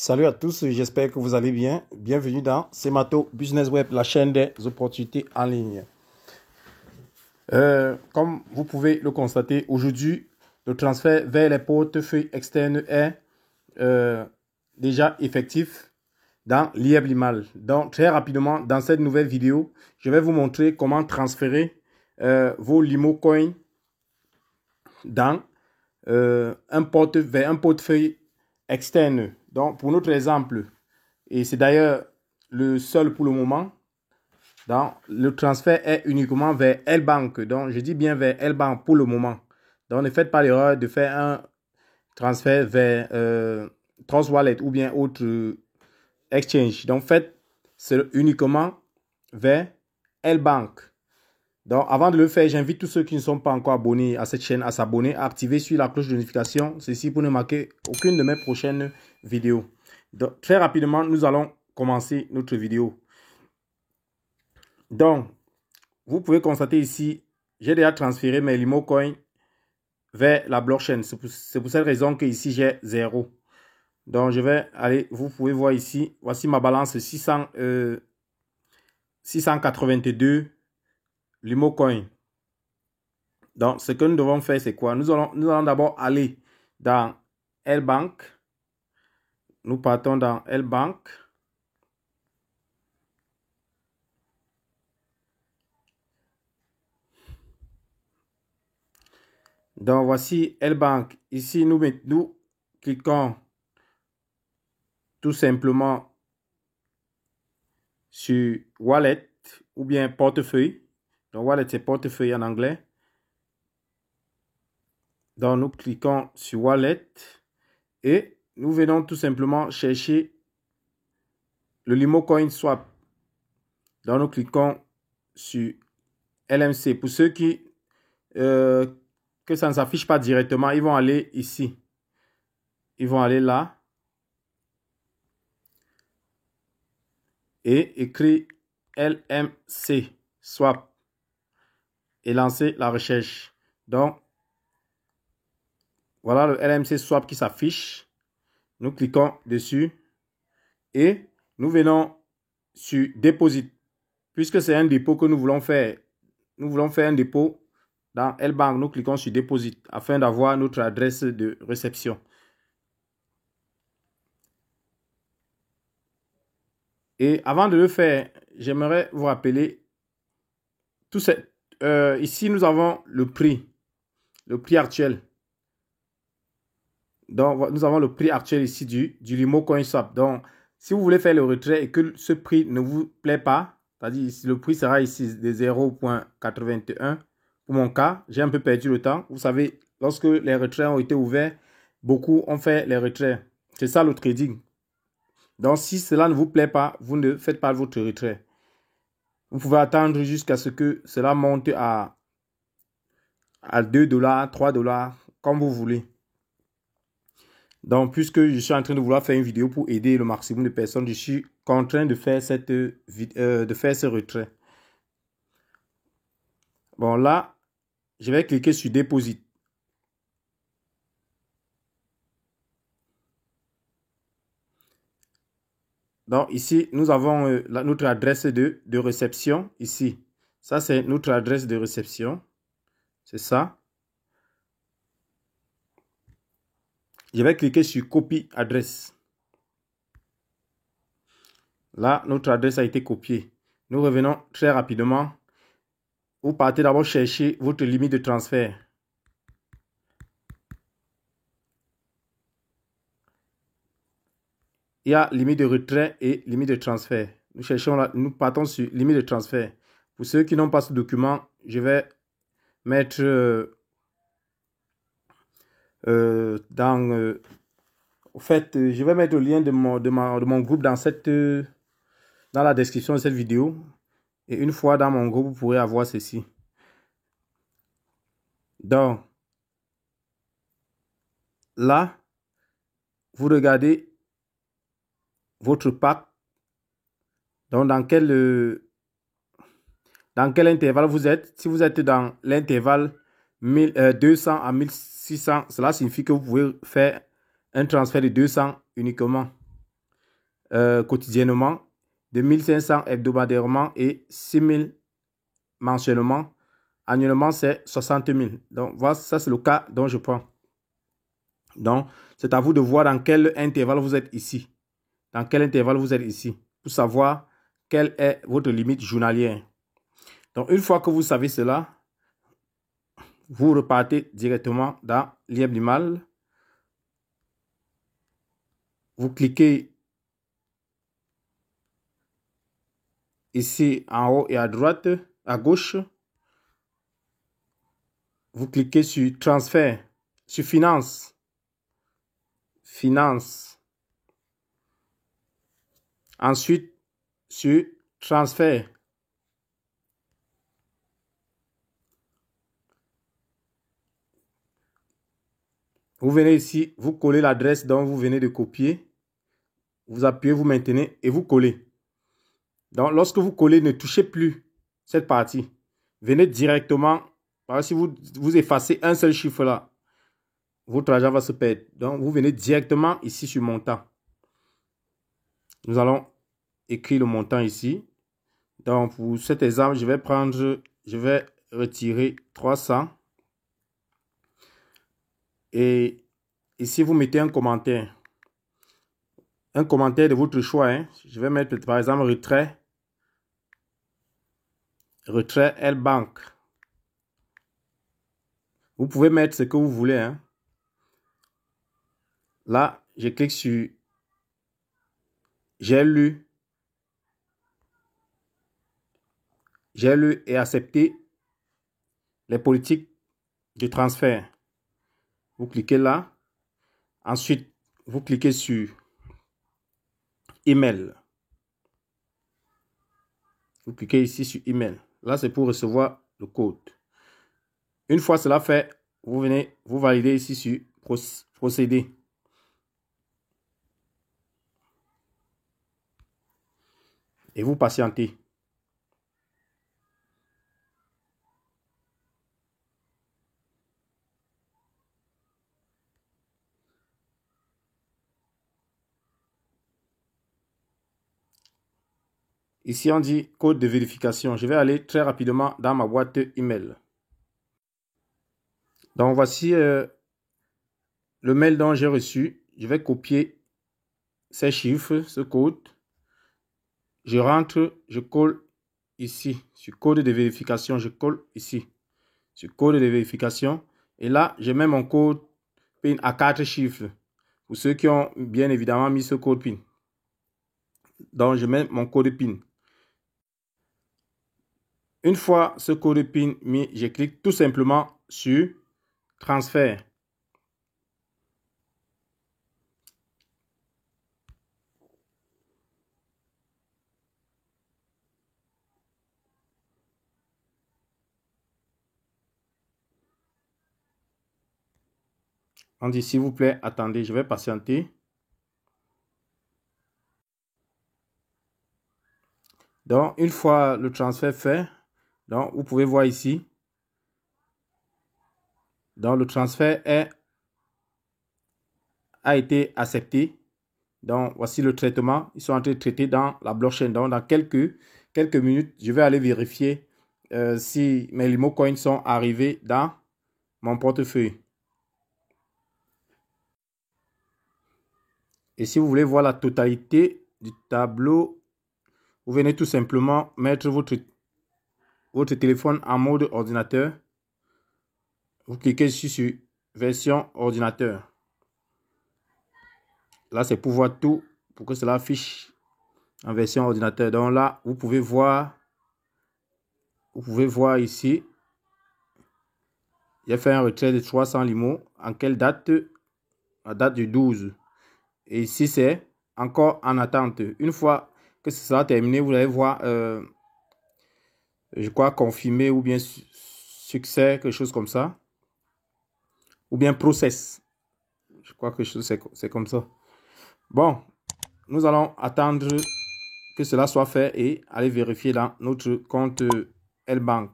Salut à tous, j'espère que vous allez bien. Bienvenue dans Semato Business Web, la chaîne des opportunités en ligne. Comme vous pouvez le constater, aujourd'hui, le transfert vers les portefeuilles externes est déjà effectif dans l'IEB-LIMAL. Donc, très rapidement, dans cette nouvelle vidéo, je vais vous montrer comment transférer vos Limo Coins dans vers un portefeuille externe. Donc, pour notre exemple, et c'est d'ailleurs le seul pour le moment, donc, le transfert est uniquement vers L-Bank. Donc, je dis bien vers L-Bank pour le moment. Donc, ne faites pas l'erreur de faire un transfert vers Trust Wallet ou bien autre exchange. Donc, faites uniquement vers L-Bank. Donc, avant de le faire, j'invite tous ceux qui ne sont pas encore abonnés à cette chaîne à s'abonner, à activer sur la cloche de notification, ceci pour ne manquer aucune de mes prochaines vidéos. Donc, très rapidement, nous allons commencer notre vidéo. Donc, vous pouvez constater ici, j'ai déjà transféré mes Limo Coins vers la blockchain. C'est pour cette raison que ici j'ai 0. Donc, je vais aller, vous pouvez voir ici, voici ma balance 682 Limo Coins. Donc, ce que nous devons faire, c'est quoi? Nous allons d'abord aller dans L-Bank. Nous partons dans L-Bank. Donc, voici L-Bank. Ici, nous cliquons tout simplement sur Wallet ou bien portefeuille. Donc, Wallet, c'est portefeuille en anglais. Donc, nous cliquons sur Wallet et nous venons tout simplement chercher le Limo Coin Swap. Donc, nous cliquons sur LMC. Pour ceux qui que ça ne s'affiche pas directement, ils vont aller ici. Ils vont aller là et écrire LMC Swap et lancer la recherche. Donc, voilà le LMC Swap qui s'affiche. Nous cliquons dessus et nous venons sur Deposit. Puisque c'est un dépôt que nous voulons faire, un dépôt dans L-Bank. Nous cliquons sur Deposit afin d'avoir notre adresse de réception. Et avant de le faire, j'aimerais vous rappeler ici, nous avons le prix actuel. Donc, nous avons le prix actuel ici du Limo Coin Swap. Donc, si vous voulez faire le retrait et que ce prix ne vous plaît pas, c'est-à-dire le prix sera ici de 0,81. Pour mon cas, j'ai un peu perdu le temps. Vous savez, lorsque les retraits ont été ouverts, beaucoup ont fait les retraits. C'est ça le trading. Donc, si cela ne vous plaît pas, vous ne faites pas votre retrait. Vous pouvez attendre jusqu'à ce que cela monte à 2 $, 3 $, comme vous voulez. Donc, puisque je suis en train de vouloir faire une vidéo pour aider le maximum de personnes, je suis contraint de faire ce retrait. Bon, là, je vais cliquer sur Deposit. Donc, ici, nous avons notre adresse de réception. Ici, ça, c'est notre adresse de réception. C'est ça. Je vais cliquer sur Copie adresse. Là, notre adresse a été copiée. Nous revenons très rapidement. Vous partez d'abord chercher votre limite de transfert. Il y a limite de retrait et limite de transfert. Nous partons sur limite de transfert. Pour ceux qui n'ont pas ce document, je vais mettre je vais mettre le lien de mon groupe dans la description de cette vidéo. Et une fois dans mon groupe, vous pourrez avoir ceci. Donc, là, vous regardez votre pack. Donc, dans quel intervalle vous êtes. Si vous êtes dans l'intervalle 200 à 1600, cela signifie que vous pouvez faire un transfert de 200 uniquement. quotidiennement, 2500 hebdomadairement et 6000 mensuellement. Annuellement, c'est 60 000. Donc, voilà, ça, c'est le cas dont je prends. Donc, c'est à vous de voir dans quel intervalle vous êtes ici. Dans quel intervalle vous êtes ici. Pour savoir quelle est votre limite journalière. Donc, une fois que vous savez cela, vous repartez directement dans Lieblinmal. Vous cliquez ici en haut et à droite, à gauche. Vous cliquez sur transfert, sur finance. Finance. Ensuite, sur transfert. Vous venez ici, vous collez l'adresse dont vous venez de copier. Vous appuyez, vous maintenez et vous collez. Donc, lorsque vous collez, ne touchez plus cette partie. Venez directement, parce que si vous effacez un seul chiffre là, votre argent va se perdre. Donc, vous venez directement ici sur montant. Nous allons écrire le montant ici. Donc, pour cet exemple, je vais retirer 300. Et ici, vous mettez un commentaire. Un commentaire de votre choix. Hein. Je vais mettre par exemple retrait. Retrait L-Bank. Vous pouvez mettre ce que vous voulez. Hein. Là, je clique sur j'ai lu et accepté les politiques de transfert. Vous cliquez là. Ensuite, vous cliquez sur email. Vous cliquez ici sur email. Là, c'est pour recevoir le code. Une fois cela fait, vous venez, vous validez ici sur procéder. Et vous patientez. Ici, on dit code de vérification. Je vais aller très rapidement dans ma boîte email. Donc, voici le mail dont j'ai reçu. Je vais copier ces chiffres, ce code. Je rentre, je colle ici sur code de vérification. Je colle ici sur code de vérification. Et là, je mets mon code PIN à 4 chiffres. Pour ceux qui ont bien évidemment mis ce code PIN. Donc, je mets mon code PIN. Une fois ce code PIN mis, je clique tout simplement sur transfert. On dit s'il vous plaît, attendez, je vais patienter. Donc, une fois le transfert fait, donc vous pouvez voir ici. Donc, le transfert a été accepté. Donc, voici le traitement. Ils sont en train de traiter dans la blockchain. Donc, dans quelques minutes, je vais aller vérifier si mes Limo Coins sont arrivés dans mon portefeuille. Et si vous voulez voir la totalité du tableau, vous venez tout simplement mettre votre téléphone en mode ordinateur. Vous cliquez ici sur version ordinateur. Là, c'est pour voir tout, pour que cela affiche en version ordinateur. Donc là, vous pouvez voir ici, j'ai fait un retrait de 300 Limo. En quelle date? La date du 12. Et ici, c'est encore en attente. Une fois que ce sera terminé, vous allez voir, je crois, confirmer ou bien succès, quelque chose comme ça. Ou bien process. Je crois que c'est comme ça. Bon, nous allons attendre que cela soit fait et aller vérifier dans notre compte L-Bank.